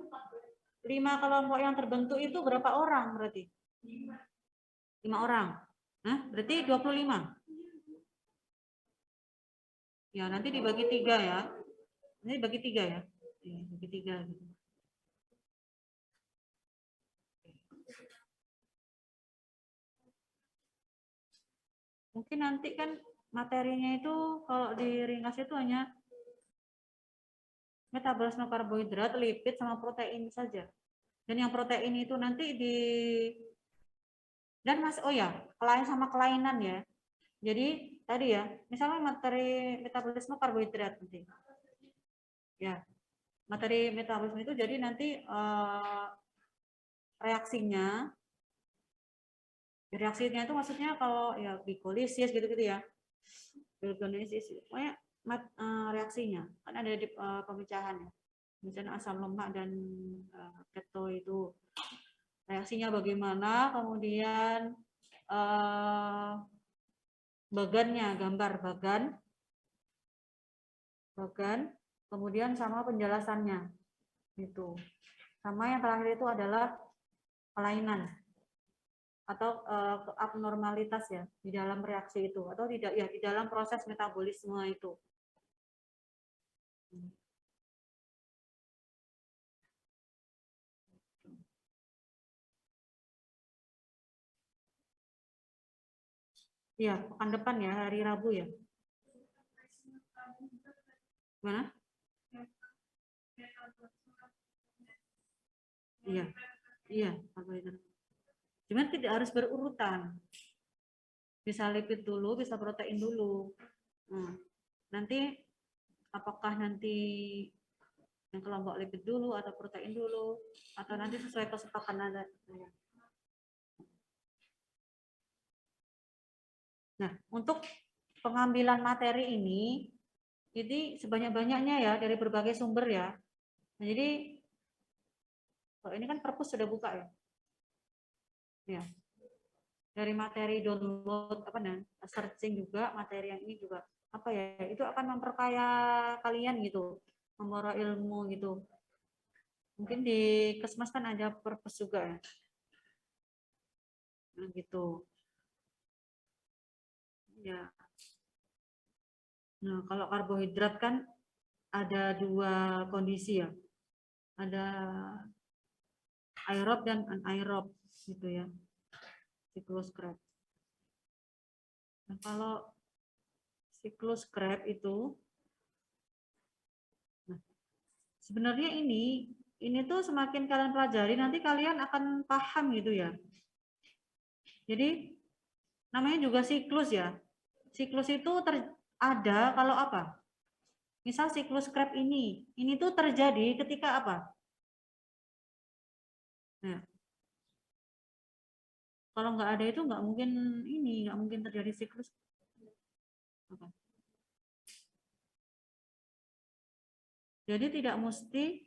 5 kelompok yang terbentuk itu berapa orang berarti? 5 orang. Nah, berarti 25. Ya, nanti dibagi 3 ya. Ini bagi 3 ya. Bagi 3 gitu. Mungkin nanti kan materinya itu kalau diringkas itu hanya metabolisme karbohidrat, lipid sama protein saja. Dan yang protein itu nanti dan kelainan sama kelainan ya. Jadi tadi ya, misalnya materi metabolisme karbohidrat nanti. Ya. Materi metabolisme itu jadi nanti reaksinya itu maksudnya kalau ya glikolisis gitu-gitu ya. Glikolisis pokoknya reaksinya kan ada di pemecahan ya. Misalnya asam lemak dan keto itu reaksinya bagaimana, kemudian bagannya, gambar bagan, kemudian sama penjelasannya itu. Sama yang terakhir itu adalah kelainan atau abnormalitas ya di dalam reaksi itu atau tidak ya di dalam proses metabolisme itu. Iya, pekan depan ya, hari Rabu ya. Mana? Iya, iya, cuman tidak harus berurutan. Bisa lipid dulu, bisa protein dulu. Nanti apakah nanti yang kelompok lipid dulu atau protein dulu atau nanti sesuai kesepakatan ada. Nah, untuk pengambilan materi ini sebanyak-banyaknya ya dari berbagai sumber ya. Nah, jadi kalau ini kan perpus sudah buka ya. Ya. Dari materi download searching juga materi yang ini juga itu akan memperkaya kalian gitu, membawa ilmu gitu. Mungkin di Kesmas kan ada perpus juga ya. Nah, gitu. Ya. Nah, kalau karbohidrat kan ada dua kondisi ya. Ada aerob dan anaerob gitu ya. Siklus Krebs. Nah, kalau siklus Krebs itu sebenarnya ini tuh semakin kalian pelajari nanti kalian akan paham gitu ya. Jadi namanya juga siklus ya. Siklus itu ada kalau apa? Misal siklus Krebs ini tuh terjadi ketika apa? Nah, kalau nggak ada itu nggak mungkin terjadi siklus. Apa? Jadi tidak mesti,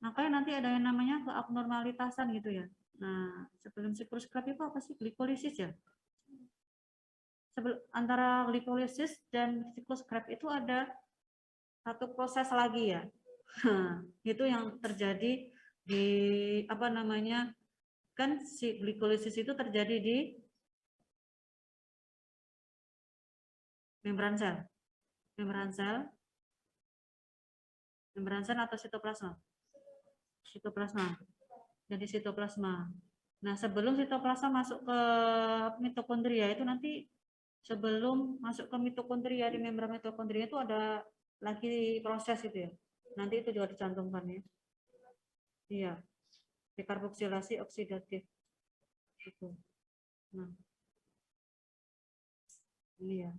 makanya nanti ada yang namanya keabnormalitasan gitu ya. Nah, sebelum siklus Krebs itu apa sih? Glikolisis ya. Antara glikolisis dan siklus Krebs itu ada satu proses lagi ya. Itu yang terjadi di apa namanya? Kan si glikolisis itu terjadi di membran sel. Membran sel atau sitoplasma. Sitoplasma. Jadi sitoplasma. Nah, sebelum sitoplasma masuk ke mitokondria itu nanti sebelum masuk ke mitokondria di membran mitokondria itu ada lagi proses itu ya. Nanti itu juga dicantumkan ya. Iya. Dekarboksilasi oksidatif. Itu. Nah, ini ya.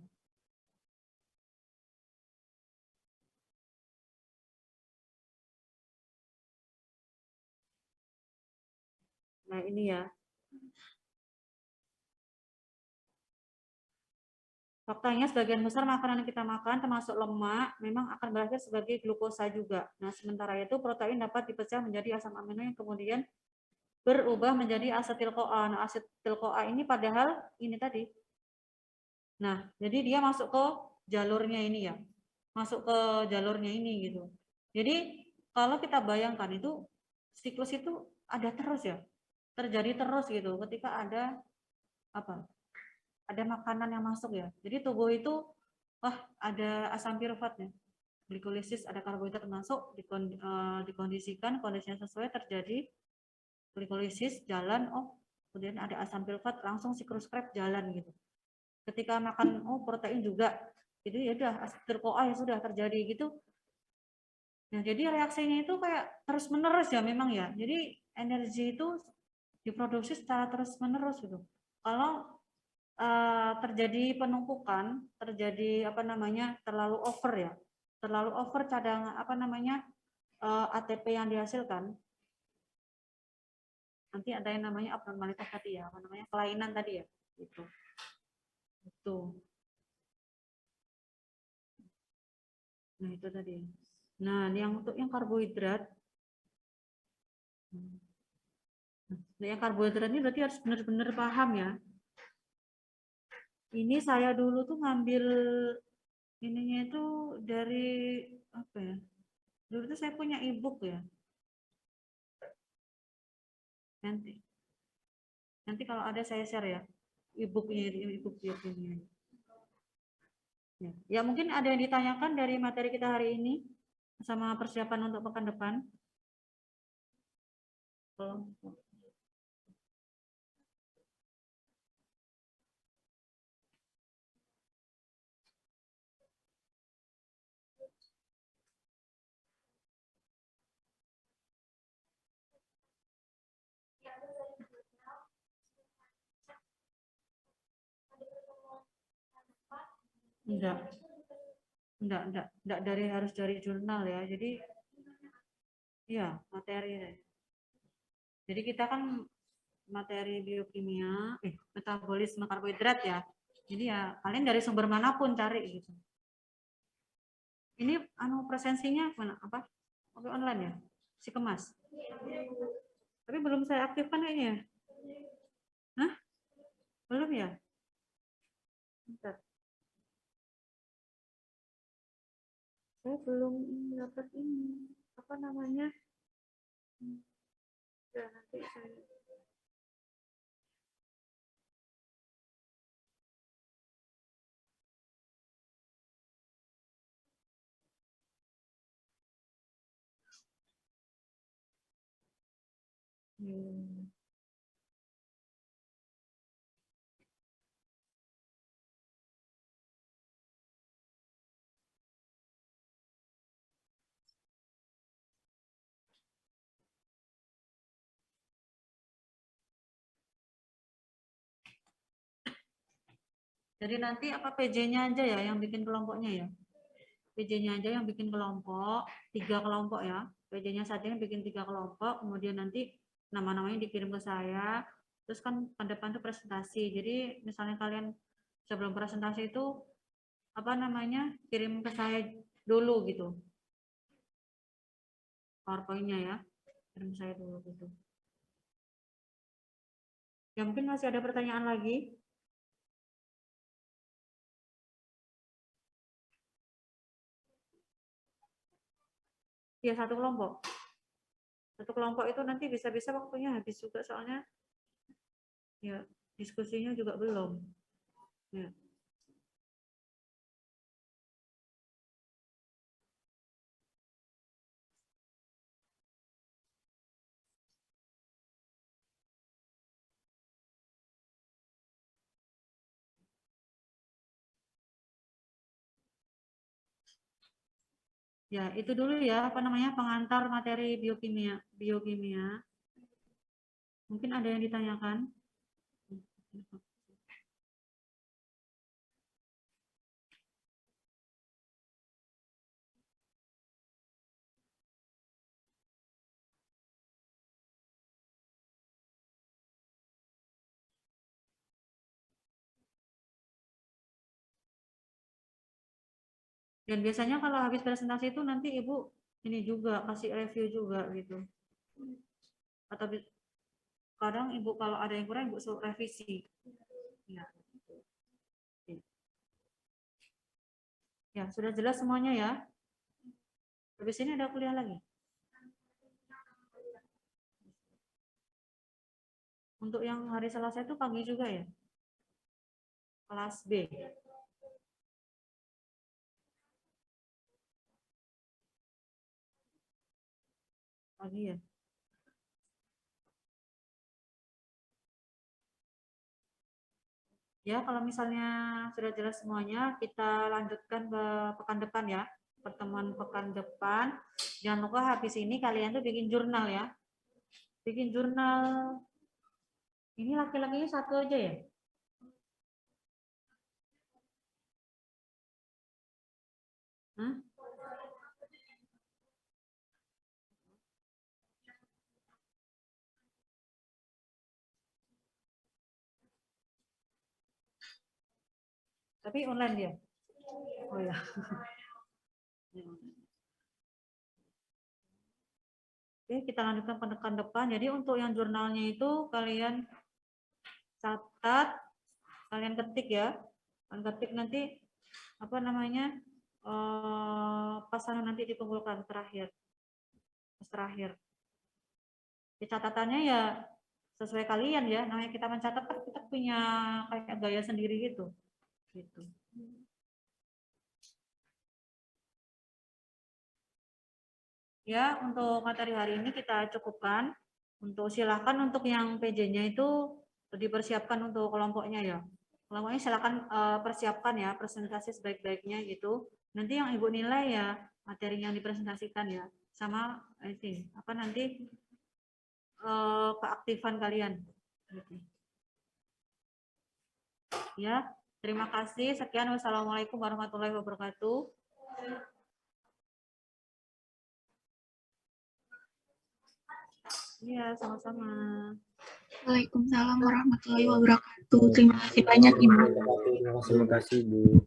Nah, ini ya. Faktanya sebagian besar makanan yang kita makan termasuk lemak memang akan berakhir sebagai glukosa juga. Nah, sementara itu protein dapat dipecah menjadi asam amino yang kemudian berubah menjadi asetil-CoA. Nah, asetil-CoA ini padahal ini tadi. Nah, jadi dia masuk ke jalurnya ini ya. Masuk ke jalurnya ini gitu. Jadi, kalau kita bayangkan itu siklus itu ada terus ya. Terjadi terus gitu ketika ada apa? Ada makanan yang masuk ya. Jadi tubuh itu wah ada asam pirufat ya. Glikolisis ada karbohidrat masuk dikondisikan kondisinya sesuai terjadi glikolisis jalan kemudian ada asam pirufat langsung siklus Krebs jalan gitu. Ketika makan protein juga itu ya udah asetil-CoA ya sudah terjadi gitu. Nah, jadi reaksinya itu kayak terus-menerus ya memang ya. Jadi energi itu diproduksi secara terus-menerus gitu. Kalau terjadi penumpukan, terjadi apa namanya terlalu over ya, terlalu over cadangan apa namanya ATP yang dihasilkan, nanti ada yang namanya abnormalitas tadi ya, apa namanya kelainan tadi ya, gitu. Itu. Nah itu tadi. Nah yang untuk yang karbohidrat, nah, yang karbohidrat ini berarti harus benar-benar paham ya. Ini saya dulu tuh ngambil ininya itu dari apa ya? Dulu tuh saya punya e-book ya. Nanti kalau ada saya share ya e-booknya ini. Ya, mungkin ada yang ditanyakan dari materi kita hari ini sama persiapan untuk pekan depan. Enggak dari harus dari jurnal ya. Jadi ya materi. Jadi kita kan materi biokimia, metabolisme karbohidrat ya. Jadi ya kalian dari sumber manapun cari gitu. Ini presensinya mana apa? Online ya? Si kemas. Tapi belum saya aktifkan kayaknya. Hah? Belum ya? Bentar. Saya belum dapat ini. Apa namanya? Ya, nanti saya Hmm. Jadi nanti apa PJ-nya aja ya yang bikin kelompoknya ya. PJ-nya aja yang bikin kelompok, 3 kelompok ya. PJ-nya saja yang bikin 3 kelompok, kemudian nanti nama-namanya dikirim ke saya. Terus kan ke depan tuh presentasi. Jadi misalnya kalian sebelum presentasi itu apa namanya kirim ke saya dulu gitu. PowerPoint-nya ya. Kirim ke saya dulu gitu. Ya mungkin masih ada pertanyaan lagi. Ya satu kelompok. Satu kelompok itu nanti bisa-bisa waktunya habis juga soalnya ya diskusinya juga belum. Ya. Ya, itu dulu ya, apa namanya, pengantar materi biokimia. Biokimia. Mungkin ada yang ditanyakan? Dan biasanya kalau habis presentasi itu nanti Ibu ini juga kasih review juga gitu. Atau kadang Ibu kalau ada yang kurang Ibu suruh revisi. Ya. Ya, sudah jelas semuanya ya. Habis ini ada kuliah lagi. Untuk yang hari Selasa itu pagi juga ya. Kelas B. Pagi ya. Ya, kalau misalnya sudah jelas semuanya, kita lanjutkan ke pekan depan ya. Pertemuan pekan depan. Jangan lupa habis ini kalian tuh bikin jurnal ya. Bikin jurnal. Ini laki-lakinya satu aja ya? Hah? Tapi online dia? Oh ya. Oke, kita lanjutkan pekan depan. Jadi untuk yang jurnalnya itu kalian catat, kalian ketik ya. Kalian ketik nanti apa namanya? Pasangan nanti dikumpulkan terakhir. Terakhir. Di catatannya ya sesuai kalian ya. Namanya kita mencatat kan kita punya kayak gaya sendiri gitu. Gitu. Ya, untuk materi hari ini kita cukupkan. Untuk silahkan untuk yang PJ-nya itu dipersiapkan untuk kelompoknya ya. Kelompoknya silahkan persiapkan ya presentasi sebaik-baiknya gitu. Nanti yang Ibu nilai ya materi yang dipresentasikan ya. Sama ini apa nanti keaktifan kalian. Gitu. Ya, terima kasih. Sekian. Wassalamualaikum warahmatullahi wabarakatuh. Iya, sama-sama. Waalaikumsalam warahmatullahi wabarakatuh. Terima kasih banyak Ibu. Terima kasih Bu.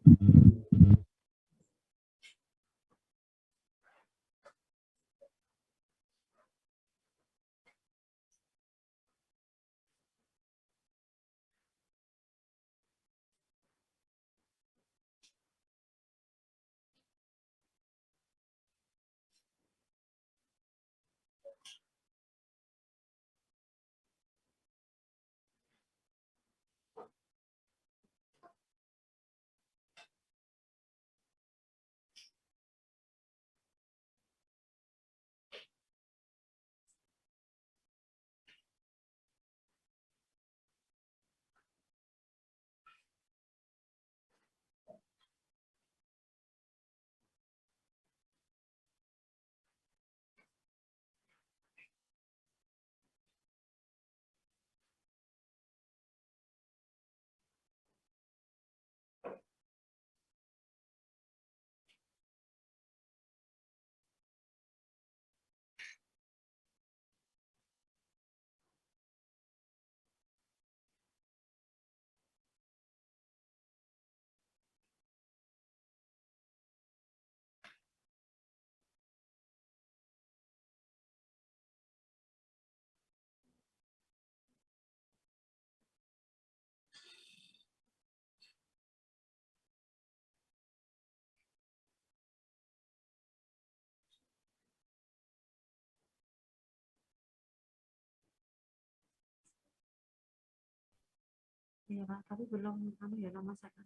Iya Kak, tapi belum ya nama saya.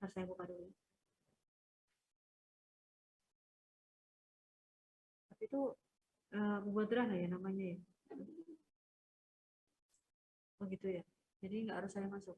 Harus saya buka dulu. Tapi itu Mubadrah ya namanya ya. Oh gitu ya. Jadi nggak harus saya masuk.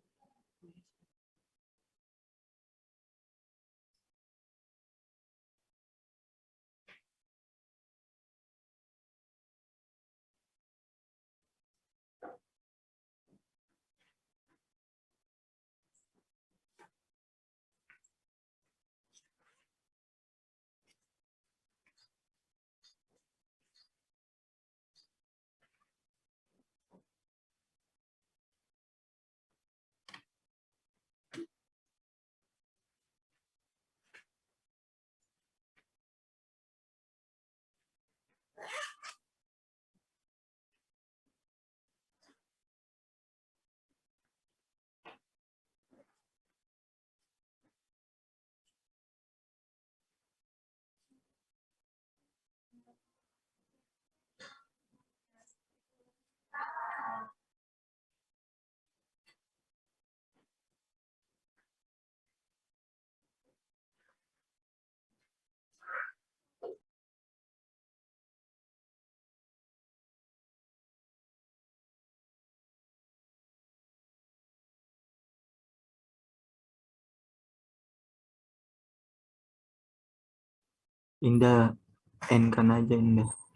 Indah, N kan aja Indah.